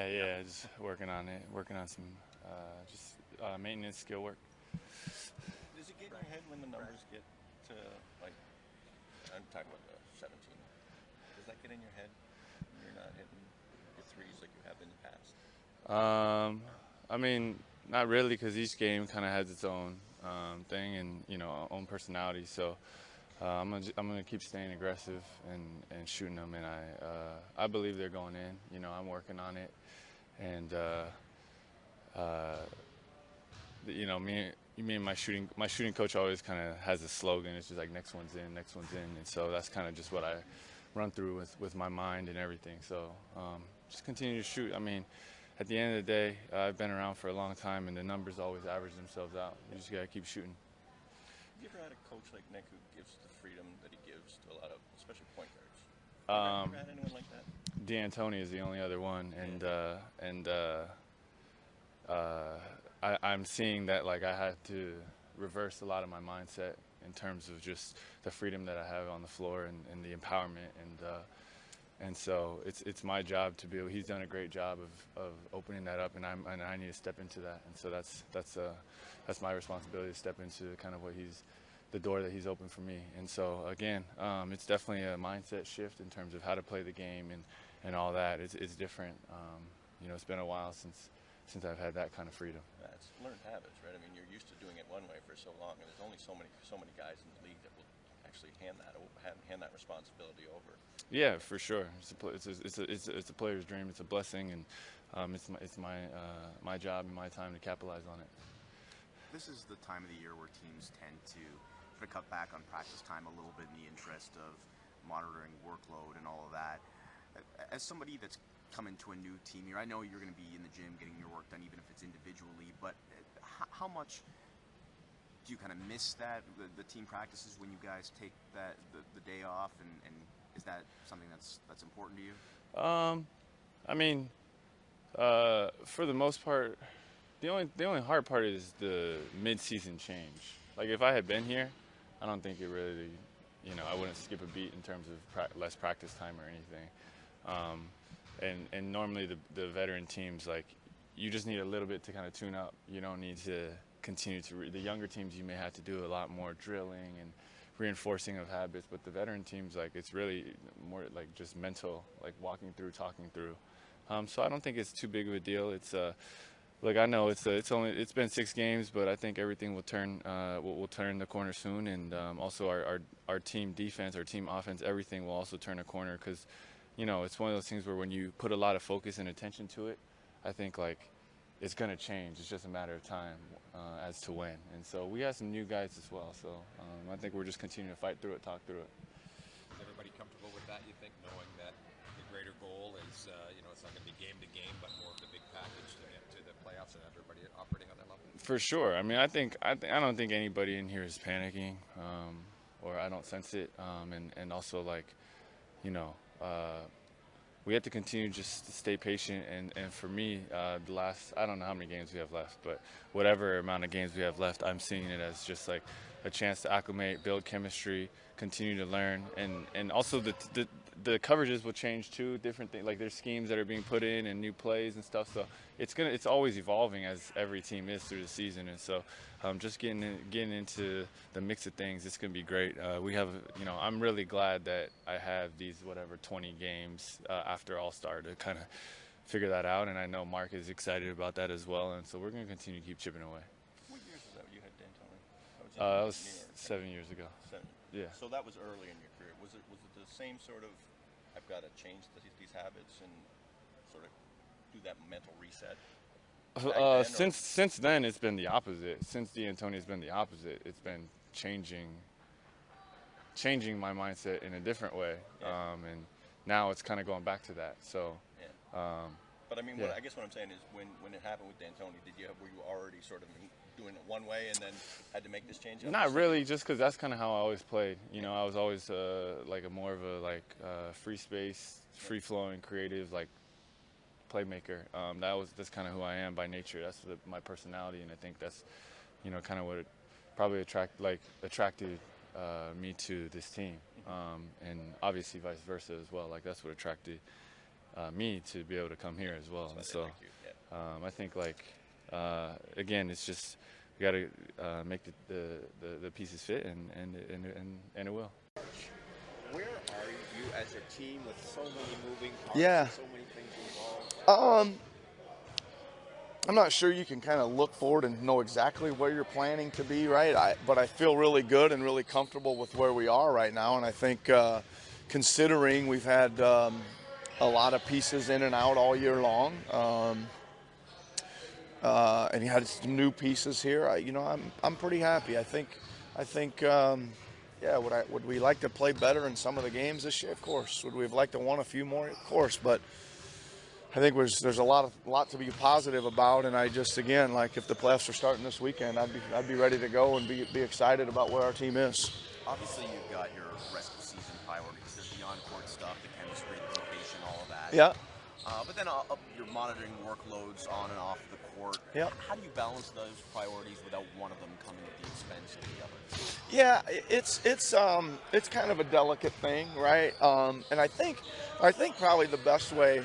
Yeah, just working on it, working on some just maintenance skill work. Does it get in your head when the numbers get to like I'm talking about the 17? Does that get in your head when you're not hitting your threes like you have in the past? Um, I mean, not really, because each game kind of has its own thing and own personality. So I'm gonna keep staying aggressive and shooting them, and I believe they're going in. I'm working on it, and uh, me and my shooting coach always kind of has a slogan. It's just like next one's in, next one's in, and so that's kind of just what I run through with my mind and everything. So just continue to shoot. I mean, at the end of the day, I've been around for a long time, and the numbers always average themselves out. You just gotta keep shooting. Have you ever had a coach like Nick who gives the freedom that he gives to a lot of, especially point guards? You Um, ever had anyone like that? D'Antoni is the only other one, Yeah. uh, I'm seeing that like I had to reverse a lot of my mindset in terms of just the freedom that I have on the floor and the empowerment and so it's my job to be. He's done a great job of opening that up, and I need to step into that, and so that's my responsibility to step into kind of the door that he's opened for me. And so again, it's definitely a mindset shift in terms of how to play the game and all that. It's different. It's been a while since I've had that kind of freedom. It's learned habits, right? I mean, you're used to doing it one way for so long, and there's only so many guys in the league that will actually hand that responsibility over. Yeah, for sure. It's a player's dream. It's a blessing, and it's my job and my time to capitalize on it. This is the time of the year where teams tend to sort of cut back on practice time a little bit in the interest of monitoring workload and all of that. As somebody that's come into a new team here, I know you're going to be in the gym getting your work done, even if it's individually. But how much do you kind of miss that the team practices when you guys take the day off, and is that something that's important to you? I mean, for the most part, the only hard part is the mid-season change. Like if I had been here, I don't think it really, I wouldn't skip a beat in terms of less practice time or anything. And normally the veteran teams, like, you just need a little bit to kind of tune up. You don't need to continue to the younger teams, you may have to do a lot more drilling and reinforcing of habits, but the veteran teams, like, it's really more like just mental, like walking through, talking through. So I don't think it's too big of a deal. It's like, I know it's been 6 games, but I think everything will turn the corner soon, and also our team defense, our team offense, everything will also turn a corner, because it's one of those things where when you put a lot of focus and attention to it, I think, like, it's going to change. It's just a matter of time as to when. And so we have some new guys as well. So I think we're just continuing to fight through it, talk through it. Is everybody comfortable with that, you think, knowing that the greater goal is, it's not going to be game to game, but more of the big package to get to the playoffs, and everybody operating on that level? For sure. I mean, I don't think anybody in here is panicking, or I don't sense it. And also, like, you know, we have to continue just to stay patient. And for me, the last, I don't know how many games we have left, but whatever amount of games we have left, I'm seeing it as just like a chance to acclimate, build chemistry, continue to learn, and also the coverages will change too. Different things, like there's schemes that are being put in and new plays and stuff. So it's always evolving, as every team is through the season. And so just getting into the mix of things, it's gonna be great. We have, I'm really glad that I have these 20 games after All-Star to kind of figure that out, and I know Mark is excited about that as well. And so we're gonna continue to keep chipping away. What years was that you had D'Antoni? That was 7 years ago. Seven. Yeah. So that was early in your career. Was it the same sort of, I've got to change these habits and sort of do that mental reset? Since then, it's been the opposite. Since D'Antoni has been the opposite. It's been changing my mindset in a different way, and now it's kind of going back to that. So, Yeah. But I mean, yeah. I guess what I'm saying is, when it happened with D'Antoni, were you already sort of doing it one way and then had to make this change? Not really, just because that's kind of how I always played. I was always like more of a free space, free flowing, creative, like, playmaker. That's kind of who I am by nature. That's my personality, and I think that's kind of what it probably attracted me to this team, and obviously vice versa as well. Like, that's what attracted me to be able to come here as well. And so I think again, it's just we got to make the pieces fit, and it will. Where are you as a team with so many moving parts, Yeah. so many things involved? I'm not sure you can kind of look forward and know exactly where you're planning to be, right? But I feel really good and really comfortable with where we are right now. And I think considering we've had a lot of pieces in and out all year long, and you had some new pieces here, I'm pretty happy. I think yeah, would we like to play better in some of the games this year? Of course. Would we have liked to won a few more? Of course. But I think there's a lot to be positive about, and I just, again, like, if the playoffs are starting this weekend, I'd be ready to go and be excited about where our team is. Obviously, you've got your rest of season priorities. There's the on-court stuff, the chemistry, the rotation, all of that. Yeah. But then you're monitoring workloads on and off the court. Yeah. How do you balance those priorities without one of them coming at the expense of the other? Yeah, it's kind of a delicate thing, right? And I think probably the best way,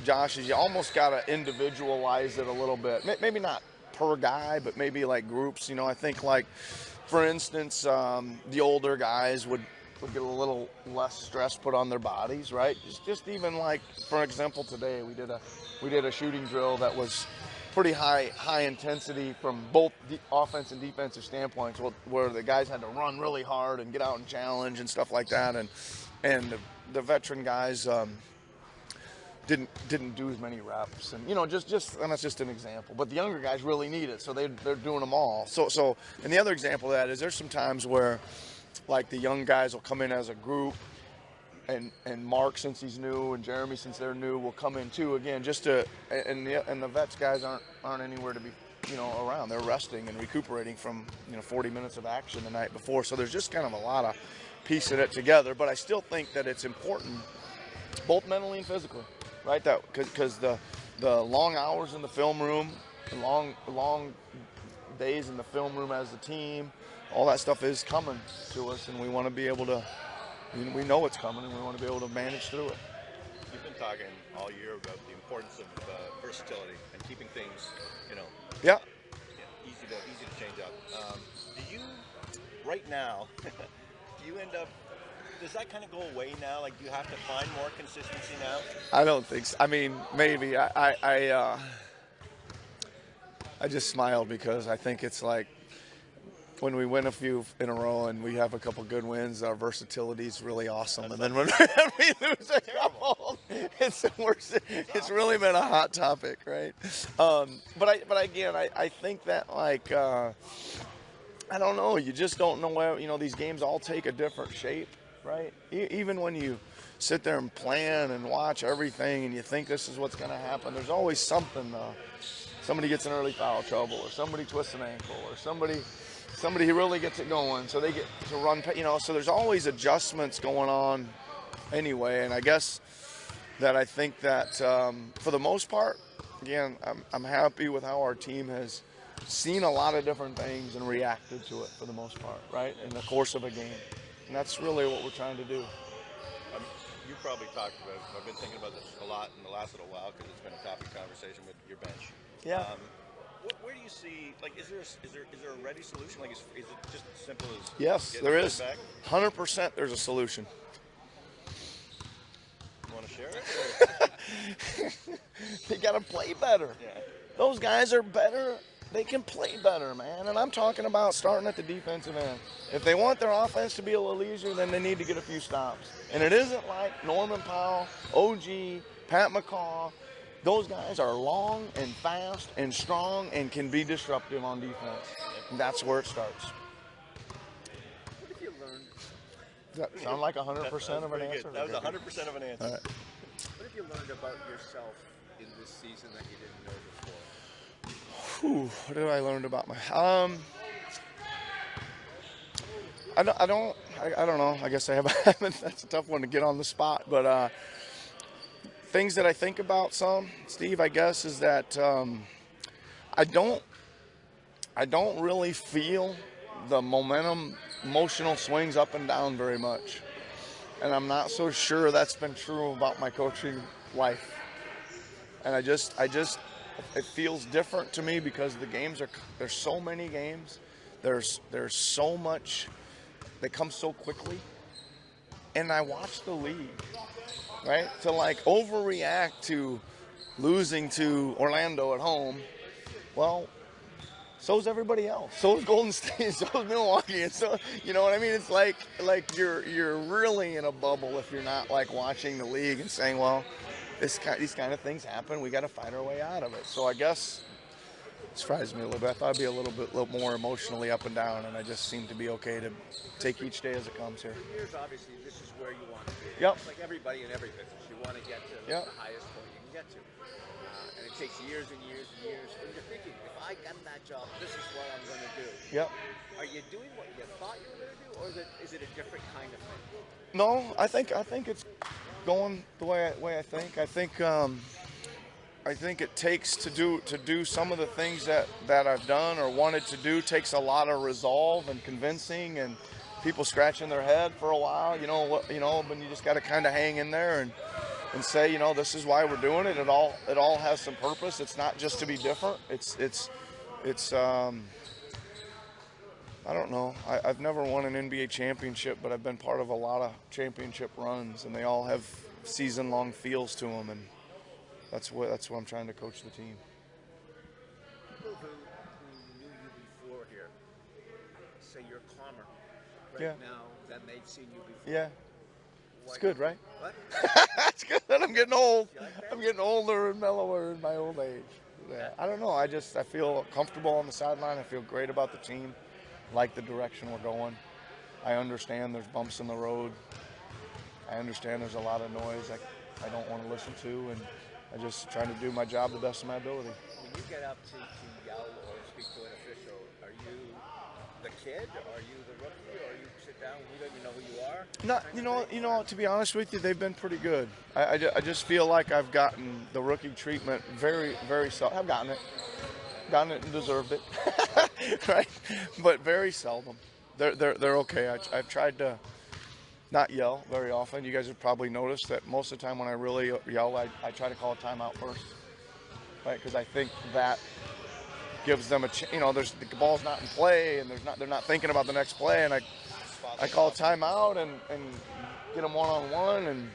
Josh, is you almost got to individualize it a little bit. Maybe not per guy, but maybe like groups. I think, like, for instance, the older guys would get a little less stress put on their bodies, right? Just even like, for example, today we did a shooting drill that was pretty high intensity from both the offense and defensive standpoints, where the guys had to run really hard and get out and challenge and stuff like that, and the veteran guys didn't do as many reps, and and that's just an example. But the younger guys really need it, so they're doing them all. So and the other example of that is there's some times where, like, the young guys will come in as a group, and Mark, since he's new, and Jeremy, since they're new, will come in too, again, just to, and the vets guys aren't anywhere to be around. They're resting and recuperating from 40 minutes of action the night before. So there's just kind of a lot of piecing it together. But I still think that it's important, both mentally and physically, right? That because the long hours in the film room, the long days in the film room as a team, all that stuff is coming to us, and we want to be able to. We know it's coming, and we want to be able to manage through it. You've been talking all year about the importance of versatility and keeping things, Yeah. easy to change up. Do you, right now, does that kind of go away now? Like, do you have to find more consistency now? I don't think so. I mean, maybe. I just smiled because I think it's like, when we win a few in a row and we have a couple good wins, our versatility is really awesome. And then when we lose a couple, it's really been a hot topic, right? But again, I think that, like, I don't know. You just don't know where, these games all take a different shape, right? Even when you sit there and plan and watch everything and you think this is what's going to happen, there's always something. Somebody gets in early foul trouble, or somebody twists an ankle, or somebody who really gets it going, so they get to run, so there's always adjustments going on anyway. And I guess that I think that for the most part, again, I'm happy with how our team has seen a lot of different things and reacted to it for the most part, right, in the course of a game. And that's really what we're trying to do. You probably talked about, I've been thinking about this a lot in the last little while because it's been a topic conversation with your bench. Yeah. Where do you see, like, is there a ready solution? Like, is it just as simple as Yes, getting there the is. back? 100% there's a solution. You want to share it? They got to play better. Yeah. Those guys are better. They can play better, man. And I'm talking about starting at the defensive end. If they want their offense to be a little easier, then they need to get a few stops. And it isn't like Norman Powell, OG, Pat McCaw. Those guys are long and fast and strong and can be disruptive on defense. And that's where it starts. What have you learned? Does that sound like 100% of an answer? That was 100% of an answer. All right. What have you learned about yourself in this season that you didn't know before? Whew, what did I learn about my? I don't know. I guess I haven't. That's a tough one to get on the spot. But things that I think about Steve, I guess, is that I don't really feel the emotional swings up and down very much. and I'm not so sure that's been true about my coaching life. And it feels different to me because there's so many games, there's so much that comes so quickly, and I watch the league, right? To like overreact to losing to Orlando at home, well, so's everybody else. So's Golden State. So's Milwaukee. And so, you know what I mean? It's like you're really in a bubble if you're not like watching the league and saying, well, these kind of things happen. We got to fight our way out of it. So I guess it surprised me a little bit. I thought I'd be a little more emotionally up and down, and I just seem to be okay to take each day as it comes here. For years, obviously, this is where you want to be. Yep. It's like everybody in every business. You want to get to Yep. the highest point you can get to. And it takes years and years and years. And you're thinking, if I get that job, this is what I'm going to do. Yep. Are you doing what you thought you were going to do, or is it a different kind of thing? No, I think it's going the way I think. I think it takes to do some of the things that I've done or wanted to do takes a lot of resolve and convincing and people scratching their head for a while. But you just got to kind of hang in there and say, this is why we're doing it. It all has some purpose. It's not just to be different. It's I don't know. I've never won an NBA championship, but I've been part of a lot of championship runs, and they all have season-long feels to them, and that's what I'm trying to coach the team. People who knew you before here say you're calmer Yeah. now than they've seen you before. Yeah. It's good, right? What? It's good. I'm getting old. You like that? I'm getting older and mellower in my old age. Yeah. I don't know. I feel comfortable on the sideline. I feel great about the team. Like the direction we're going. I understand there's bumps in the road. I understand there's a lot of noise I don't want to listen to, and I just trying to do my job the best of my ability. When you get up to yell or speak to an official, are you the kid? Are you the rookie? Or you sit down, we don't even know who you are? Not, to be honest with you, they've been pretty good. I just feel like I've gotten the rookie treatment very, very seldom. I've gotten it and deserved it, right? But very seldom. They're okay. I've tried to not yell very often. You guys have probably noticed that most of the time when I really yell, I try to call a timeout first, right? Because I think that gives them the ball's not in play and they're not thinking about the next play, and I call a timeout and get them one-on-one, and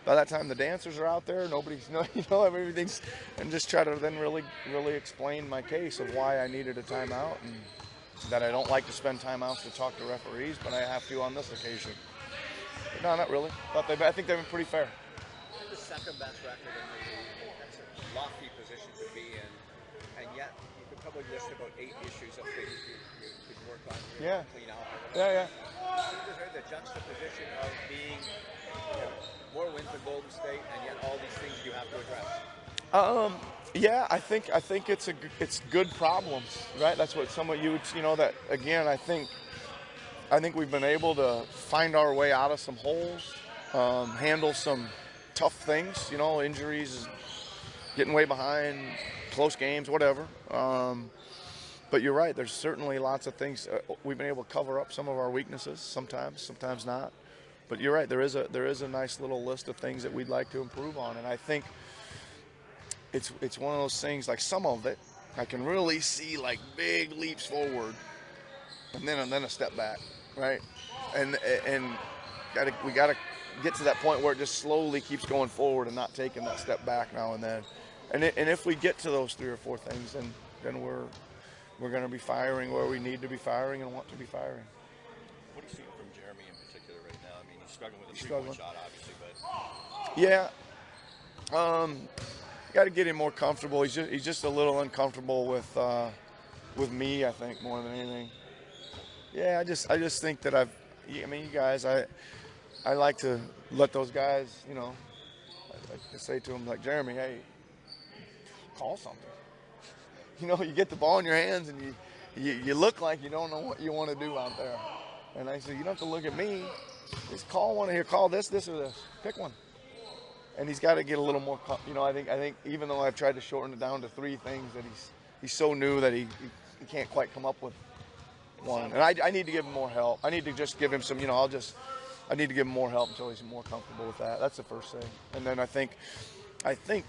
by that time the dancers are out there, everything's, and just try to then really, really explain my case of why I needed a timeout and that I don't like to spend timeouts to talk to referees, but I have to on this occasion. But no, not really. I think they've been pretty fair. The second best record in the league. That's a lofty position to be in, and yet you could probably list about 8 issues of things you could work on. Yeah. Clean out. Yeah. The juxtaposition of being more wins than Golden State, and yet all these things you have to address. Yeah, I think it's good problems, right? That's what some of you would, that again. I think we've been able to find our way out of some holes, handle some tough things, injuries, getting way behind, close games, whatever. But you're right. There's certainly lots of things we've been able to cover up some of our weaknesses. Sometimes not. But you're right. There is a nice little list of things that we'd like to improve on, and I think it's one of those things. Like some of it, I can really see like big leaps forward, and then a step back, right? And we gotta get to that point where it just slowly keeps going forward and not taking that step back now and then. And if we get to those 3 or 4 things, then we're going to be firing where we need to be firing and want to be firing. What are you seeing from Jeremy in particular right now? I mean, he's struggling with a three-point shot, obviously, but yeah, got to get him more comfortable. He's just a little uncomfortable with me, I think, more than anything. Yeah, I just think that you guys, I like to let those guys, I like to say to them, like, Jeremy, hey, call something. You get the ball in your hands and you look like you don't know what you want to do out there. And I said, you don't have to look at me. Just call one here. Call this, or this. Pick one. And he's got to get a little more. I think even though I've tried to shorten it down to 3 things, that he's so new that he can't quite come up with one. And I need to give him more help. I need to just give him some. I need to give him more help until he's more comfortable with that. That's the first thing. And then I think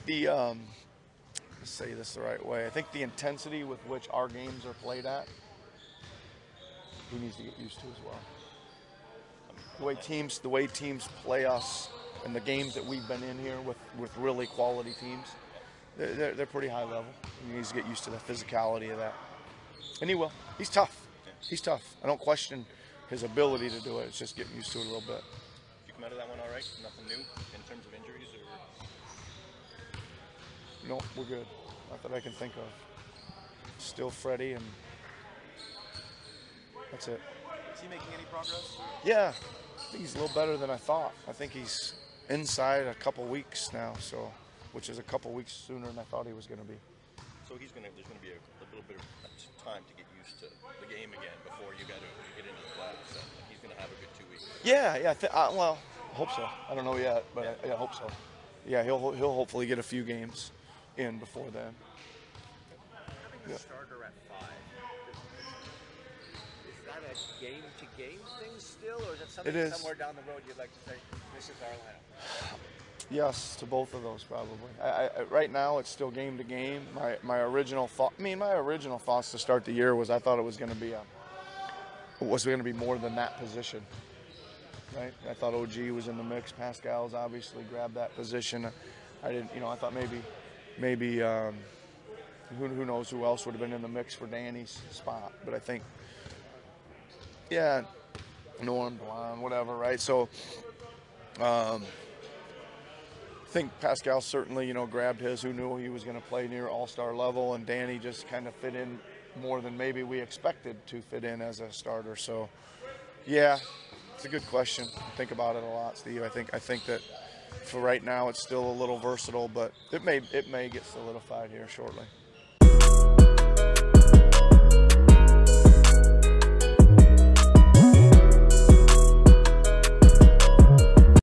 the let's say this the right way. I think the intensity with which our games are played at, he needs to get used to as well. The way teams play us, and the games that we've been in here with really quality teams, they're pretty high level. He needs to get used to the physicality of that, and he will. He's tough. He's tough. I don't question his ability to do it. It's just getting used to it a little bit. You come out of that one all right? Nothing new in terms of injuries, or? No, we're good. Not that I can think of. Still Freddie, and that's it. Is he making any progress? Yeah, I think he's a little better than I thought. I think he's inside a couple weeks now, so which is a couple weeks sooner than I thought he was going to be. So there's going to be a little bit of time to get used to the game again before you get into the playoffs. And he's going to have a good 2 weeks. Yeah. Well, I hope so. I don't know yet, but I hope so. Yeah, he'll hopefully get a few games in before then. Having a starter at 5, is that a game-to-game thing still, or is that something somewhere down the road you'd like to say, this is our lineup? Yes, to both of those probably. Right now it's still game to game. My original thoughts to start the year was I thought it was going to be more than that position. Right? I thought OG was in the mix. Pascal's obviously grabbed that position. I didn't, I thought maybe who knows who else would have been in the mix for Danny's spot. But I think, yeah, Norm, Delon, whatever, right? So I think Pascal certainly, grabbed his. Who knew he was going to play near all-star level, and Danny just kind of fit in more than maybe we expected to fit in as a starter. So, yeah, it's a good question. I think about it a lot, Steve. I think that for right now it's still a little versatile, but it may get solidified here shortly.